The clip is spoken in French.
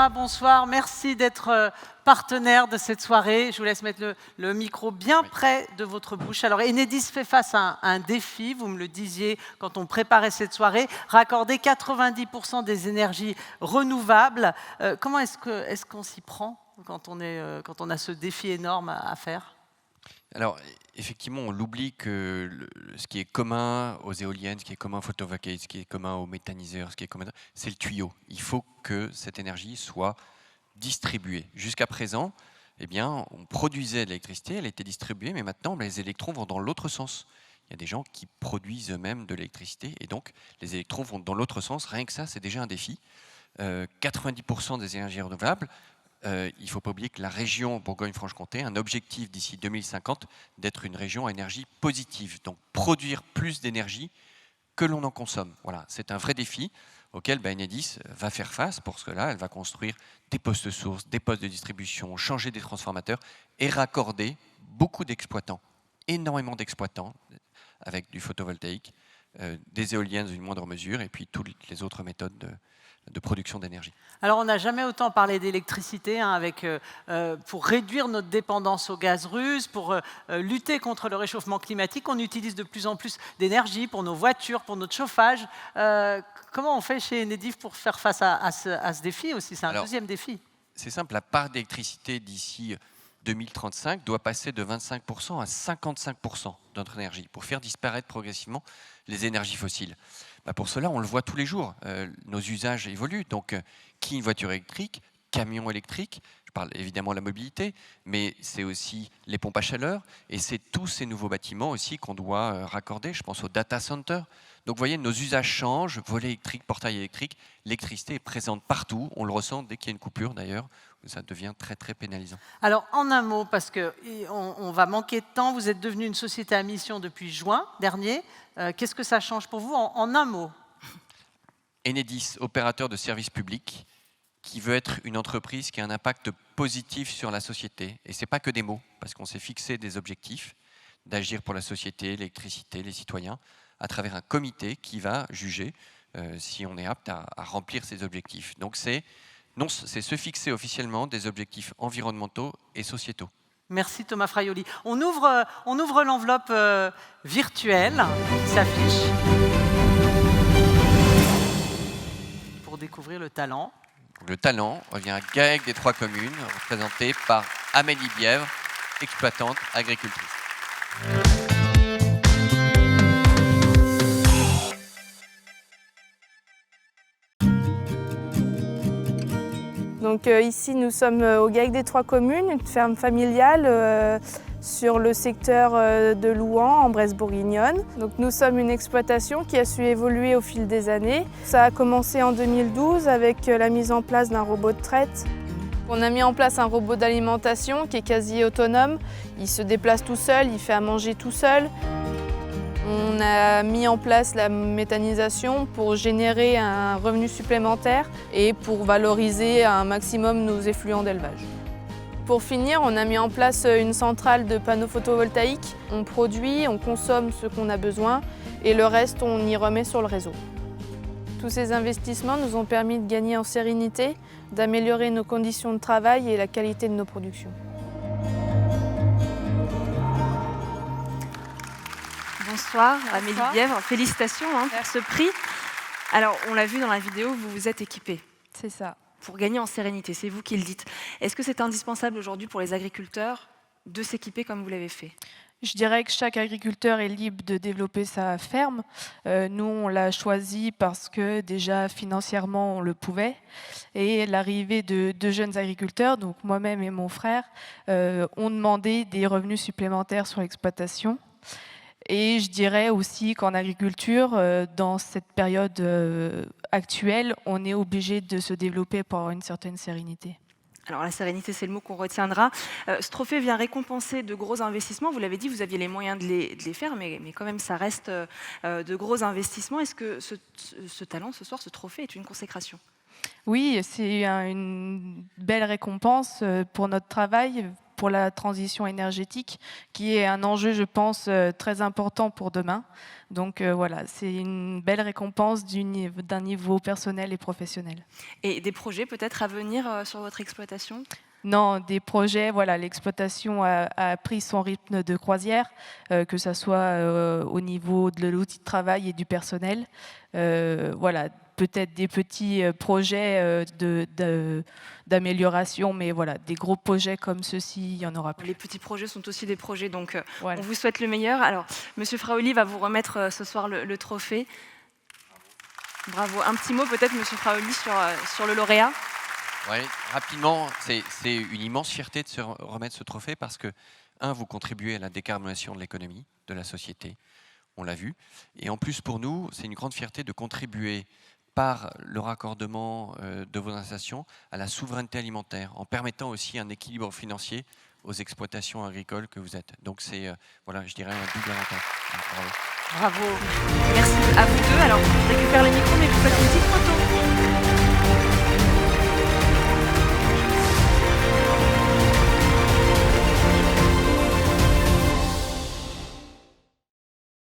Thomas, bonsoir. Merci d'être partenaire de cette soirée. Je vous laisse mettre le micro bien près de votre bouche. Alors, Enedis fait face à un défi, vous me le disiez quand on préparait cette soirée, raccorder 90% des énergies renouvelables. Comment est-ce qu'on s'y prend quand on a ce défi énorme à faire ? Alors, effectivement, on l'oublie que ce qui est commun aux éoliennes, ce qui est commun aux photovoltaïques, ce qui est commun aux méthaniseurs, ce qui est commun, c'est le tuyau. Il faut que cette énergie soit distribuée. Jusqu'à présent, eh bien, on produisait de l'électricité, elle était distribuée, mais maintenant, les électrons vont dans l'autre sens. Il y a des gens qui produisent eux-mêmes de l'électricité, et donc les électrons vont dans l'autre sens. Rien que ça, c'est déjà un défi. 90% des énergies renouvelables. Il ne faut pas oublier que la région Bourgogne-Franche-Comté a un objectif d'ici 2050 d'être une région à énergie positive, donc produire plus d'énergie que l'on en consomme. Voilà, c'est un vrai défi auquel Enedis va faire face. Pour cela, elle va construire des postes sources, des postes de distribution, changer des transformateurs et raccorder beaucoup d'exploitants, énormément d'exploitants avec du photovoltaïque, des éoliennes dans une moindre mesure et puis toutes les autres méthodes de production d'énergie. Alors, on n'a jamais autant parlé d'électricité pour réduire notre dépendance au gaz russe, pour lutter contre le réchauffement climatique. On utilise de plus en plus d'énergie pour nos voitures, pour notre chauffage. Comment on fait chez Enedis pour faire face à ce défi aussi ? C'est un deuxième défi. C'est simple, la part d'électricité d'ici 2035 doit passer de 25% à 55% de notre énergie pour faire disparaître progressivement les énergies fossiles. Pour cela, on le voit tous les jours, nos usages évoluent. Donc, qui une voiture électrique, camion électrique, je parle évidemment de la mobilité, mais c'est aussi les pompes à chaleur et c'est tous ces nouveaux bâtiments aussi qu'on doit raccorder. Je pense aux data centers. Donc, vous voyez, nos usages changent, volets électriques, portails électriques, l'électricité est présente partout. On le ressent dès qu'il y a une coupure d'ailleurs. Ça devient très, très pénalisant. Alors, en un mot, parce qu'on va manquer de temps, vous êtes devenu une société à mission depuis juin dernier. Qu'est-ce que ça change pour vous en un mot ? Enedis, opérateur de service public, qui veut être une entreprise qui a un impact positif sur la société. Et ce n'est pas que des mots, parce qu'on s'est fixé des objectifs d'agir pour la société, l'électricité, les citoyens, à travers un comité qui va juger si on est apte à remplir ces objectifs. Donc c'est se fixer officiellement des objectifs environnementaux et sociétaux. Merci Thomas Fraioli. On ouvre l'enveloppe virtuelle qui s'affiche pour découvrir le talent. Le talent revient à GAEC des 3 communes, représenté par Amélie Bièvre, exploitante agricultrice. Donc ici, nous sommes au GAEC des 3 communes, une ferme familiale sur le secteur de Louhans, en Bresse bourguignonne. Donc nous sommes une exploitation qui a su évoluer au fil des années. Ça a commencé en 2012 avec la mise en place d'un robot de traite. On a mis en place un robot d'alimentation qui est quasi autonome. Il se déplace tout seul, il fait à manger tout seul. On a mis en place la méthanisation pour générer un revenu supplémentaire et pour valoriser un maximum nos effluents d'élevage. Pour finir, on a mis en place une centrale de panneaux photovoltaïques. On produit, on consomme ce qu'on a besoin et le reste, on y remet sur le réseau. Tous ces investissements nous ont permis de gagner en sérénité, d'améliorer nos conditions de travail et la qualité de nos productions. Bonsoir, Amélie Bièvre. Félicitations pour ce prix. Alors, on l'a vu dans la vidéo, vous vous êtes équipée. C'est ça. Pour gagner en sérénité, c'est vous qui le dites. Est-ce que c'est indispensable aujourd'hui pour les agriculteurs de s'équiper comme vous l'avez fait ? Je dirais que chaque agriculteur est libre de développer sa ferme. Nous, on l'a choisi parce que déjà financièrement, on le pouvait. Et l'arrivée de 2 jeunes agriculteurs, donc moi-même et mon frère, ont demandé des revenus supplémentaires sur l'exploitation. Et je dirais aussi qu'en agriculture, dans cette période actuelle, on est obligé de se développer pour avoir une certaine sérénité. Alors la sérénité, c'est le mot qu'on retiendra. Ce trophée vient récompenser de gros investissements. Vous l'avez dit, vous aviez les moyens de les faire, mais quand même, ça reste de gros investissements. Est-ce que ce talent, ce soir, ce trophée est une consécration ? Oui, c'est une belle récompense pour notre travail, pour la transition énergétique, qui est un enjeu, je pense, très important pour demain. Donc voilà, c'est une belle récompense d'un niveau personnel et professionnel. Et des projets peut-être à venir sur votre exploitation ? Non, des projets, voilà, l'exploitation a pris son rythme de croisière, que ce soit au niveau de l'outil de travail et du personnel. Voilà, peut-être des petits projets d'amélioration, mais voilà, des gros projets comme ceux-ci, il n'y en aura plus. Les petits projets sont aussi des projets, donc Voilà. on vous souhaite le meilleur. Alors, Monsieur Fraoli va vous remettre ce soir le trophée. Bravo. Un petit mot peut-être, Monsieur Fraoli, sur le lauréat. Oui, rapidement, c'est une immense fierté de se remettre ce trophée parce que, vous contribuez à la décarbonation de l'économie, de la société, on l'a vu. Et en plus, pour nous, c'est une grande fierté de contribuer par le raccordement de vos installations à la souveraineté alimentaire, en permettant aussi un équilibre financier aux exploitations agricoles que vous êtes. Donc c'est, voilà, je dirais un double avantage. Bravo. Bravo. Merci à vous deux. Alors, on récupère les micros, mais vous faites une petite photo.